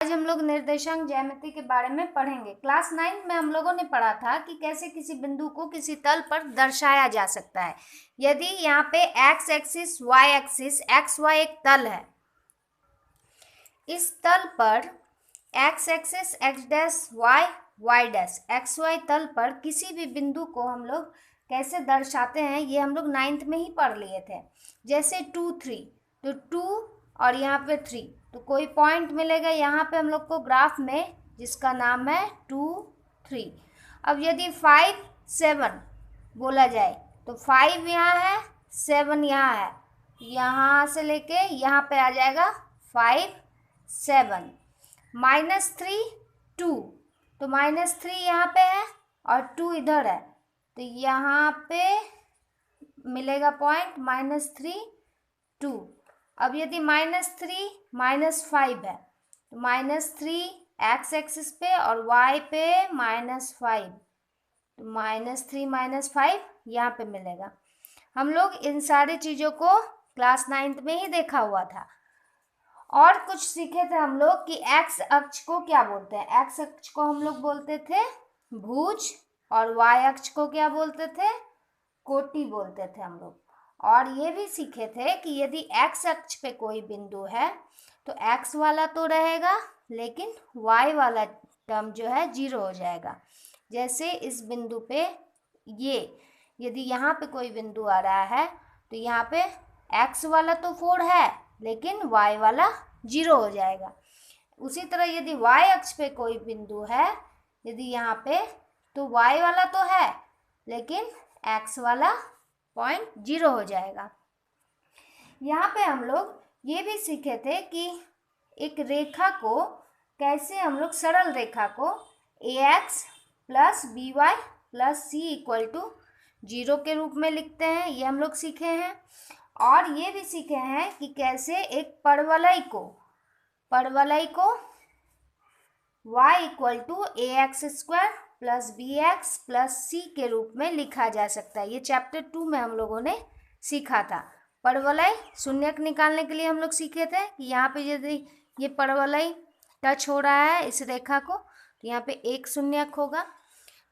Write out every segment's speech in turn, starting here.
आज हम लोग निर्देशांक ज्यामिति के बारे में पढ़ेंगे। क्लास 9 में हम लोगों ने पढ़ा था कि कैसे किसी बिंदु को किसी तल पर दर्शाया जा सकता है। यदि यहाँ पे x axis y axis x y एक तल है, इस तल पर x axis x dash y y dash x y तल पर किसी भी बिंदु को हम लोग कैसे दर्शाते हैं, ये हम लोग 9th में ही पढ़ लिए थे। जैसे 2 3, तो 2 और यहाँ पे 3, तो कोई पॉइंट मिलेगा यहाँ पे हम लोग को ग्राफ में, जिसका नाम है 2 3। अब यदि 5 7 बोला जाए तो 5 यहाँ है, 7 यहाँ है, यहाँ से लेके यहाँ पे आ जाएगा 5 7। -3 2, तो -3 यहाँ पे है और 2 इधर है, तो यहाँ पे मिलेगा पॉइंट -3 2। अब यदि -3 -5 है तो -3 एक्स एक्सिस पे और वाई पे -5, तो -3 -5 यहाँ पे मिलेगा। हम लोग इन सारी चीज़ों को क्लास 9th में ही देखा हुआ था। और कुछ सीखे थे हम लोग कि एक्स अक्ष को क्या बोलते हैं। एक्स अक्ष को हम लोग बोलते थे भुज और वाई अक्ष को क्या बोलते थे, कोटि बोलते थे हम लोग। और ये भी सीखे थे कि यदि एक्स अक्ष पे कोई बिंदु है तो एक्स वाला तो रहेगा, लेकिन वाई वाला टर्म जो है 0 हो जाएगा। जैसे इस बिंदु पे ये, यदि यहाँ पे कोई बिंदु आ रहा है तो यहाँ पे एक्स वाला तो 4 है, लेकिन वाई वाला 0 हो जाएगा। उसी तरह यदि वाई अक्ष पे कोई बिंदु है, यदि यहाँ पे, तो वाई वाला तो है, लेकिन एक्स वाला पॉइंट 0 हो जाएगा। यहाँ पे हम लोग ये भी सीखे थे कि एक रेखा को कैसे हम लोग, सरल रेखा को ax + by + c = 0 के रूप में लिखते हैं, ये हम लोग सीखे हैं। और ये भी सीखे हैं कि कैसे एक परवलय को y = ax² + bx + c के रूप में लिखा जा सकता है। ये चैप्टर 2 में हम लोगों ने सीखा था। परवलय शून्यक निकालने के लिए हम लोग सीखे थे कि यहाँ पे यदि ये परवलय टच हो रहा है इस रेखा को, तो यहाँ पे एक शून्यक होगा।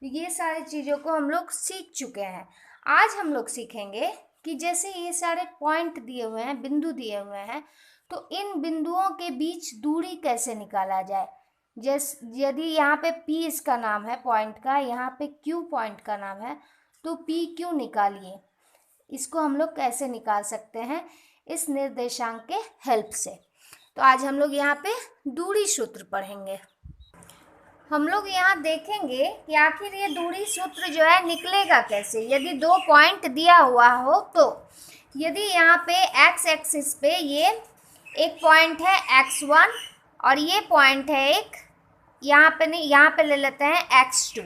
ये सारी चीज़ों को हम लोग सीख चुके हैं। आज हम लोग सीखेंगे कि जैसे ये सारे पॉइंट दिए हुए हैं, बिंदु दिए हुए हैं, तो इन बिंदुओं के बीच दूरी कैसे निकाला जाए। यदि यहाँ पे P इसका नाम है पॉइंट का, यहाँ पे Q पॉइंट का नाम है, तो PQ निकालिए। इसको हम लोग कैसे निकाल सकते हैं इस निर्देशांक के हेल्प से। तो आज हम लोग यहाँ पे दूरी सूत्र पढ़ेंगे। हम लोग यहाँ देखेंगे कि आखिर ये दूरी सूत्र जो है निकलेगा कैसे। यदि 2 पॉइंट दिया हुआ हो तो यदि यहाँ पे एक्स एक्सिस पे ये एक पॉइंट है x1 और ये पॉइंट है एक, यहाँ पे नहीं, यहाँ पे ले लेते हैं x2,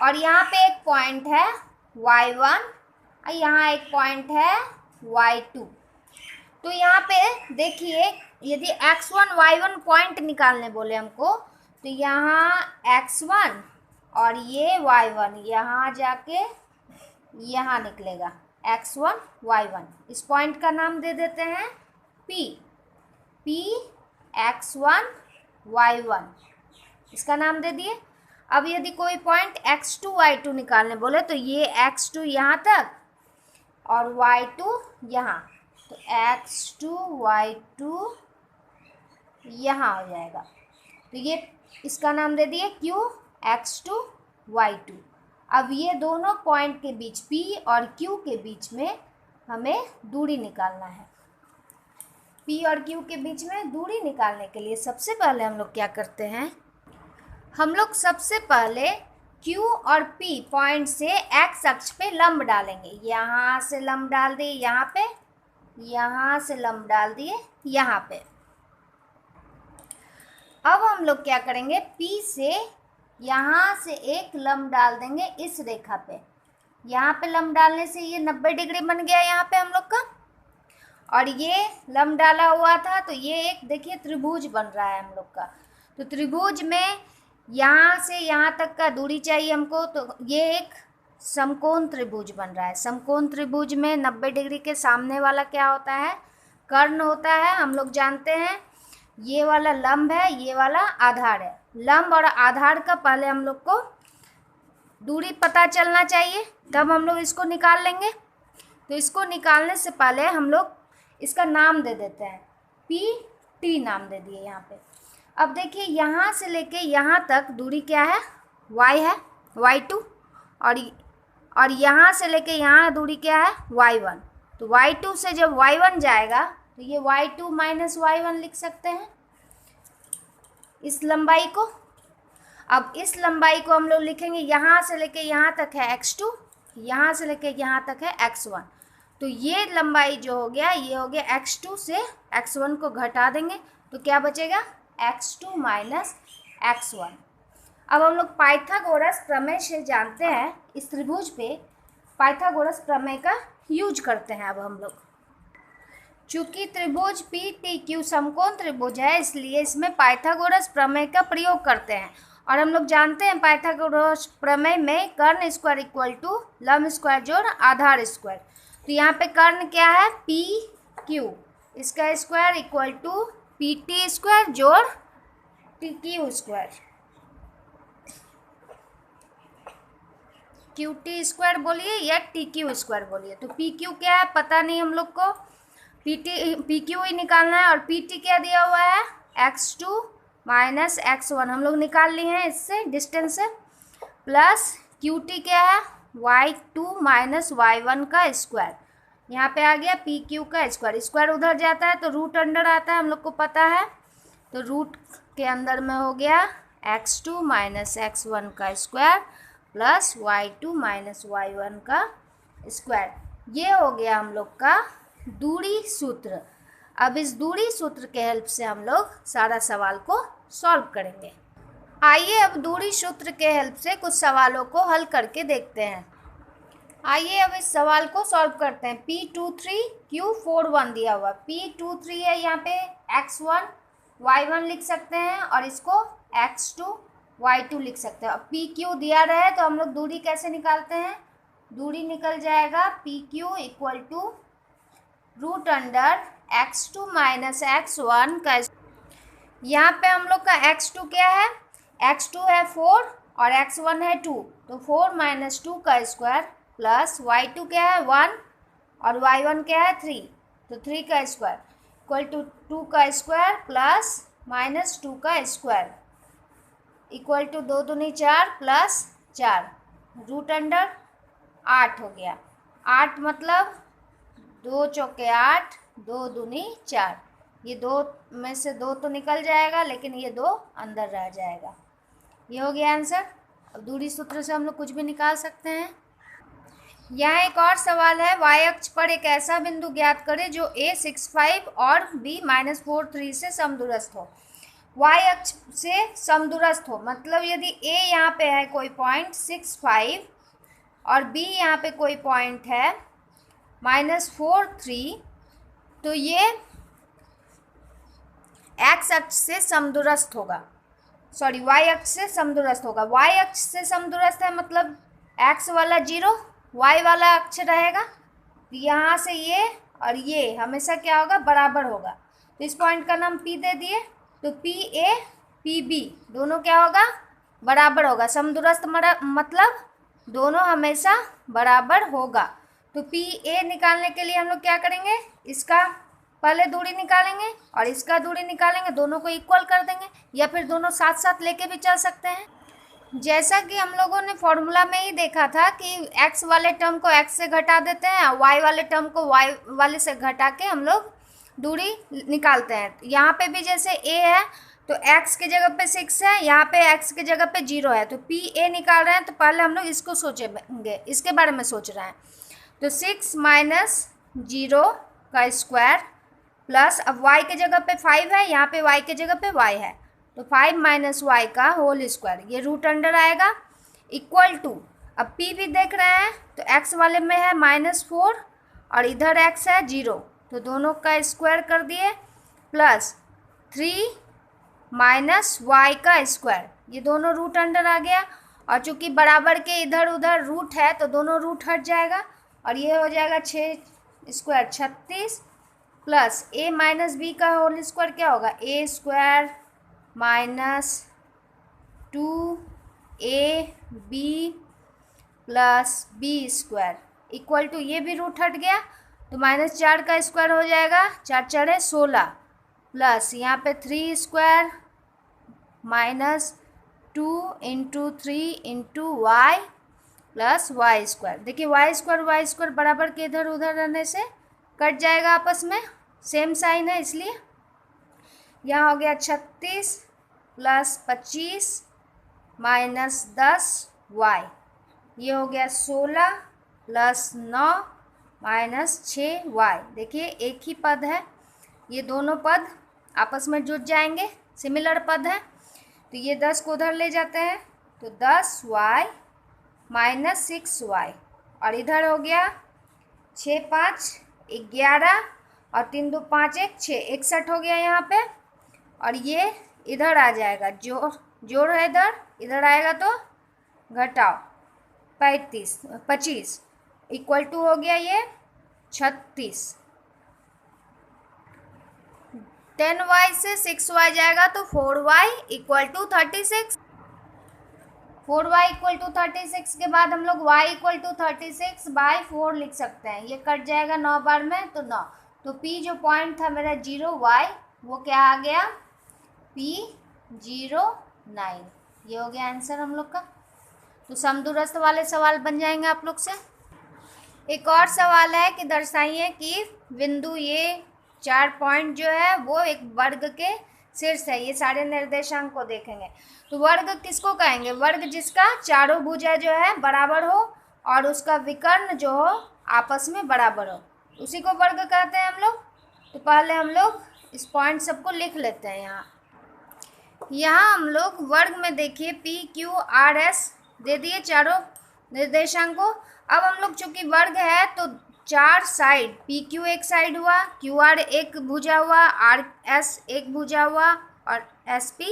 और यहाँ पे एक पॉइंट है y1 और यहाँ एक पॉइंट है y2। तो यहाँ पे देखिए, यदि x1 y1 पॉइंट निकालने बोले हमको, तो यहाँ x1 और ये y1 यहाँ जाके यहाँ निकलेगा x1 y1। इस पॉइंट का नाम दे देते हैं P x1 y1, इसका नाम दे दिए। अब यदि कोई पॉइंट x2 y2 निकालने बोले, तो ये x2 यहाँ तक और y2 यहाँ, तो x2 y2 यहाँ हो जाएगा। तो ये इसका नाम दे दिए Q x2 y2। अब ये दोनों पॉइंट के बीच P और Q के बीच में हमें दूरी निकालना है। P और Q के बीच में दूरी निकालने के लिए सबसे पहले हम लोग क्या करते हैं, हम लोग सबसे पहले Q और P पॉइंट से x अक्ष पे लंब डालेंगे। यहाँ से लंब डाल दिए यहाँ पे, यहाँ से लंब डाल दिए यहाँ पे। अब हम लोग क्या करेंगे, P से यहाँ से एक लंब डाल देंगे इस रेखा पे। यहाँ पे लंब डालने से ये 90 डिग्री बन गया यहाँ पे हम लोग का, और ये लंब डाला हुआ था तो ये एक देखिए त्रिभुज बन रहा है हम लोग का। तो त्रिभुज में यहाँ से यहाँ तक का दूरी चाहिए हमको, तो ये एक समकोण त्रिभुज बन रहा है। समकोण त्रिभुज में 90 डिग्री के सामने वाला क्या होता है, कर्ण होता है, हम लोग जानते हैं। ये वाला लंब है, ये वाला आधार है। लंब और आधार का पहले हम लोग को दूरी पता चलना चाहिए, तब हम लोग इसको निकाल लेंगे। तो इसको निकालने से पहले हम लोग इसका नाम दे देते हैं, पी टी नाम दे दिए यहाँ पे। अब देखिए यहाँ से लेके यहाँ तक दूरी क्या है, y है, y2, और यहाँ से लेके यहाँ दूरी क्या है, y1। तो y2 से जब y1 जाएगा तो ये y2 माइनस y1 लिख सकते हैं इस लंबाई को। अब इस लंबाई को हम लोग लिखेंगे, यहाँ से लेके यहाँ तक है x2, यहाँ से लेके यहाँ तक है x1। तो ये लंबाई जो हो गया, ये हो गया x2 से x1 को घटा देंगे तो क्या बचेगा, x2 माइनस x1। अब हम लोग पाइथागोरस प्रमेय से जानते हैं, इस त्रिभुज पे पाइथागोरस प्रमेय का यूज करते हैं। अब हम लोग चूंकि त्रिभुज पी टी क्यू समकोण त्रिभुज है, इसलिए इसमें पाइथागोरस प्रमेय का प्रयोग करते हैं। और हम लोग जानते हैं पाइथागोरस प्रमेय में कर्ण स्क्वायर इक्वल टू लंब स्क्वायर जोड़ आधार स्क्वायर। तो यहाँ पे कर्ण क्या है, पी क्यू, इसका square equal to P T square जोड़ T Q square, Q T square बोलिए या टी क्यू स्क्वायर बोलिए। तो पी क्यू क्या है पता नहीं हम लोग को, पी क्यू ही निकालना है। और पी टी क्या दिया हुआ है, x2 माइनस x1 हम लोग निकाल लिए हैं इससे डिस्टेंस से, प्लस क्यू टी क्या है, y2 माइनस y1 का स्क्वायर। यहाँ पे आ गया पी क्यू का स्क्वायर, स्क्वायर उधर जाता है तो रूट अंडर आता है, हम लोग को पता है। तो रूट के अंदर में हो गया x2 माइनस x1 का square plus y2 minus y1 का स्क्वायर। ये हो गया हम लोग का दूरी सूत्र। अब इस दूरी सूत्र के हेल्प से हम लोग सारा सवाल को सॉल्व करेंगे। आइए अब दूरी सूत्र के हेल्प से कुछ सवालों को हल करके देखते हैं। आइए अब इस सवाल को सॉल्व करते हैं। P23 Q41 दिया हुआ, P23 है, यहाँ पे x1 y1 लिख सकते हैं और इसको x2 y2 लिख सकते हैं। अब PQ दिया रहे तो हम लोग दूरी कैसे निकालते हैं, दूरी निकल जाएगा PQ equal to root under x2 minus x1 का। यहाँ पे हम लोग का x2 क्या है, x2 है 4 और x1 है 2, तो 4 माइनस 2 का स्क्वायर प्लस y2 क्या है 1 और y1 क्या है 3, तो 3 का स्क्वायर इक्वल टू 2 का स्क्वायर प्लस माइनस 2 का स्क्वायर इक्वल टू 2 दूनी 4 प्लस 4, रूट अंडर 8 हो गया। 8 मतलब 2 चौके 8, 2 दूनी 4, ये 2 में से 2 तो निकल जाएगा लेकिन ये 2 अंदर रह जाएगा। ये हो गया आंसर। अब दूरी सूत्र से हम लोग कुछ भी निकाल सकते हैं। यहाँ एक और सवाल है, y अक्ष पर एक ऐसा बिंदु ज्ञात करें जो a 65 और b -43 से समदूरस्थ हो। y अक्ष से समदूरस्थ हो मतलब यदि a यहाँ पे है कोई पॉइंट 65 और b यहाँ पे कोई पॉइंट है -43, तो ये x अक्ष से समदूरस्थ होगा, सॉरी y अक्ष से समदूरस्थ होगा। y अक्ष से समदूरस्थ है मतलब x वाला 0, y वाला अक्ष रहेगा, यहाँ से ये और ये हमेशा क्या होगा, बराबर होगा। तो इस पॉइंट का नाम P दे दिए, तो PA PB दोनों क्या होगा, बराबर होगा। समदूरस्थ मतलब दोनों हमेशा बराबर होगा। तो PA निकालने के लिए हम लोग क्या करेंगे, इसका पहले दूरी निकालेंगे और इसका दूरी निकालेंगे, दोनों को इक्वल कर देंगे या फिर दोनों साथ साथ लेके भी चल सकते हैं। जैसा कि हम लोगों ने फॉर्मूला में ही देखा था कि x वाले टर्म को x से घटा देते हैं और y वाले टर्म को y वाले से घटा के हम लोग दूरी निकालते हैं। यहाँ पे भी जैसे a है तो x के जगह पे 6 है, यहाँ पे x के जगह पे 0 है, तो PA निकाल रहे हैं तो पहले हम लोग इसको सोचेंगे, इसके बारे में सोच रहे हैं। तो 6 माइनस 0 का स्क्वायर प्लस, अब y के जगह पे 5 है, यहाँ पे y के जगह पे y है, तो 5 माइनस y का होल स्क्वायर, ये रूट अंडर आएगा इक्वल टू, अब p भी देख रहे हैं तो x वाले में है -4 और इधर x है 0, तो दोनों का स्क्वायर कर दिए प्लस 3 माइनस y का स्क्वायर, ये दोनों रूट अंडर आ गया। और चूंकि बराबर के इधर उधर रूट है तो दोनों रूट हट जाएगा और ये हो जाएगा 6 square 36 plus a minus B का होल स्क्वायर क्या होगा, a square minus 2ab plus B square equal to, ये भी रूट हट गया तो -4 का स्क्वायर हो जाएगा, 4 4 16 प्लस यहाँ पे 3 square minus 2 into 3 into y plus y square. देखिए वाई स्क्वायर बराबर के इधर उधर रहने से कट जाएगा आपस में, सेम साइन है इसलिए। यहाँ हो गया 36 प्लस 25 माइनस 10 वाई, ये हो गया 16 प्लस 9 माइनस 6 वाई। देखिए एक ही पद है, ये दोनों पद आपस में जुड़ जाएंगे, सिमिलर पद है। तो ये 10 को उधर ले जाते हैं तो 10 वाई माइनस 6 वाई, और इधर हो गया 6 5 11 और 3 2 5 1 6 61 हो गया यहाँ पे, और ये इधर आ जाएगा, जोड़ है इधर आएगा तो घटाओ 25 इक्वल टू हो गया ये 36। 10y से 6y जाएगा तो 4y equal to 36। 4y equal to 36 के बाद हम लोग y इक्वल टू 36 बाई 4 लिख सकते हैं, ये कट जाएगा 9 बार में तो 9। तो p जो पॉइंट था मेरा 0y वो क्या आ गया, P09। ये हो गया आंसर हम लोग का। तो समदूरस्थ वाले सवाल बन जाएंगे आप लोग से। एक और सवाल है कि दर्शाइए कि बिंदु ये 4 पॉइंट जो है वो एक वर्ग के शीर्ष है। ये सारे निर्देशांक को देखेंगे तो वर्ग किसको कहेंगे, वर्ग जिसका चारों भुजा जो है बराबर हो और उसका विकर्ण जो हो आपस में बराबर हो, उसी को वर्ग कहते हैं हम लोग। तो पहले हम लोग इस पॉइंट सबको लिख लेते हैं। यहाँ हम लोग वर्ग में देखिए PQRS दे दिए चारों निर्देशांक को। अब हम लोग चूंकि वर्ग है तो 4 साइड, PQ एक साइड हुआ, QR एक भुजा हुआ, RS एक भुजा हुआ और SP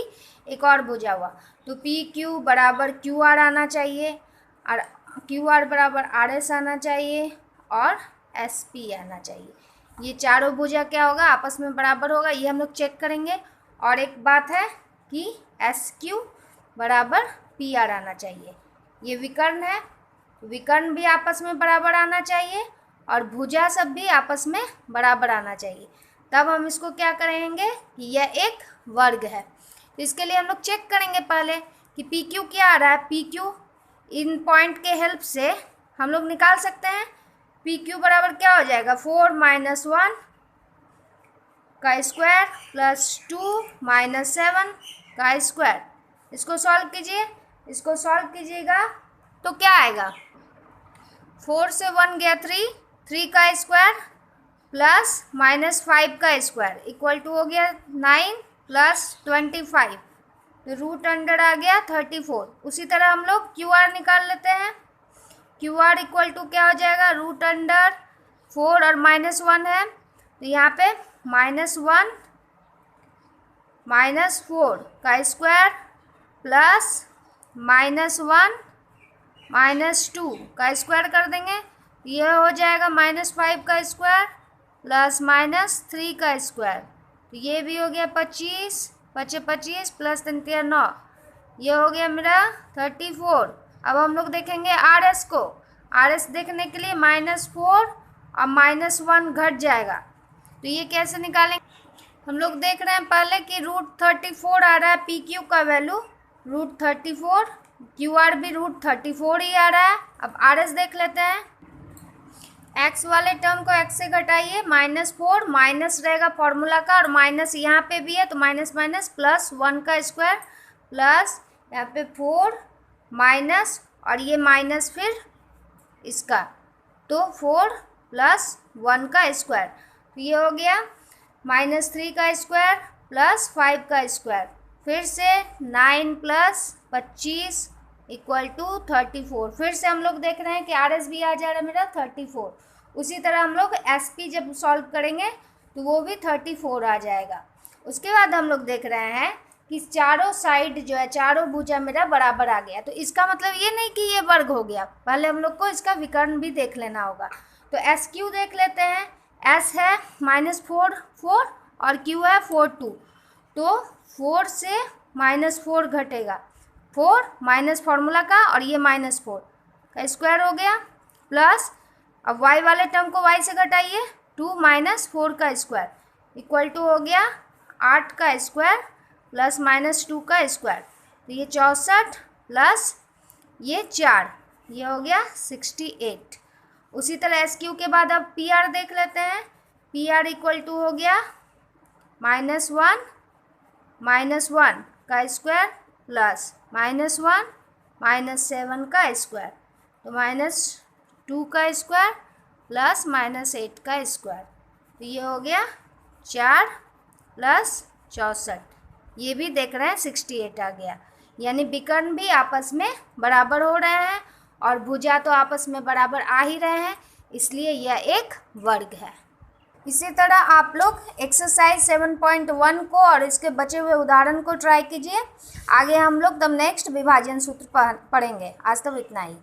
एक और भुजा हुआ। तो PQ बराबर QR आना चाहिए और QR बराबर RS आना चाहिए और SP आना चाहिए। ये चारों भुजा क्या होगा, आपस में बराबर होगा, ये हम लोग चेक करेंगे। और एक बात है कि SQ बराबर PR आना चाहिए। ये विकर्ण है, विकर्ण भी आपस में बराबर आना चाहिए और भुजा सब भी आपस में बराबर आना चाहिए, तब हम इसको क्या करेंगे कि यह एक वर्ग है। तो इसके लिए हम लोग चेक करेंगे पहले कि PQ क्या आ रहा है। PQ इन पॉइंट के हेल्प से हम लोग निकाल सकते हैं। PQ बराबर क्या हो जाएगा, 4 - 1 का स्क्वायर प्लस 2 - 7 का स्क्वायर। इसको सॉल्व कीजिए, इसको सॉल्व कीजिएगा तो क्या आएगा, 4 से 1 गया 3 का स्क्वायर प्लस -5 का स्क्वायर इक्वल टू हो गया 9 प्लस 25, तो रूट अंडर आ गया 34। उसी तरह हम लोग QR निकाल लेते हैं। QR इक्वल टू क्या हो जाएगा, रूट अंडर 4 और -1 है तो यहाँ पे -1 -4 का स्क्वायर प्लस -1 -2 का स्क्वायर कर देंगे, यह हो जाएगा -5 का स्क्वायर प्लस -3 का स्क्वायर। तो ये भी हो गया 25 25 प्लस 3 9, ये हो गया मेरा 34। अब हम लोग देखेंगे RS को। RS देखने के लिए -4 और -1 घट जाएगा, तो ये कैसे निकालेंगे। हम लोग देख रहे हैं पहले कि √34 आ रहा है PQ का वैल्यू, √34, QR भी √34 ही आ रहा है। अब RS देख लेते हैं। x वाले टर्म को x से घटाइए, -4 माइनस रहेगा फॉर्मूला का और माइनस यहाँ पे भी है तो माइनस प्लस 1 का स्क्वायर प्लस यहाँ पे 4 माइनस और ये माइनस फिर इसका, तो 4 + 1 का स्क्वायर, तो ये हो गया -3 का स्क्वायर प्लस 5 का स्क्वायर, फिर से 9 + 25 इक्वल टू 34। फिर से हम लोग देख रहे हैं कि RS भी आ जा रहा है मेरा 34। उसी तरह हम लोग SP जब सॉल्व करेंगे तो वो भी 34 आ जाएगा। उसके बाद हम लोग देख रहे हैं कि चारों साइड जो है, चारों भुजा मेरा बराबर आ गया। तो इसका मतलब ये नहीं कि ये वर्ग हो गया, पहले हम लोग को इसका विकर्ण भी देख लेना होगा। तो SQ देख लेते हैं। एस है -4 4 और क्यू है 4 2, तो 4 से -4 घटेगा, 4 माइनस फार्मूला का और ये -4 का स्क्वायर हो गया, प्लस अब y वाले टर्म को y से घटाइए, 2 - 4 का स्क्वायर इक्वल टू हो गया 8 का स्क्वायर प्लस -2 का स्क्वायर, तो ये 64 प्लस ये 4, ये हो गया 68। उसी तरह एस क्यू के बाद अब पी आर देख लेते हैं। पी आर इक्वल टू हो गया -1 का स्क्वायर प्लस -1 -7 का स्क्वायर, तो -2 का स्क्वायर प्लस -8 का स्क्वायर, तो ये हो गया 4 प्लस 64, ये भी देख रहे हैं 68 आ गया। यानी विकर्ण भी आपस में बराबर हो रहे हैं और भुजा तो आपस में बराबर आ ही रहे हैं, इसलिए यह एक वर्ग है। इसी तरह आप लोग एक्सरसाइज 7.1 को और इसके बचे हुए उदाहरण को ट्राई कीजिए। आगे हम लोग तब नेक्स्ट विभाजन सूत्र पढ़ेंगे। आज तक इतना ही।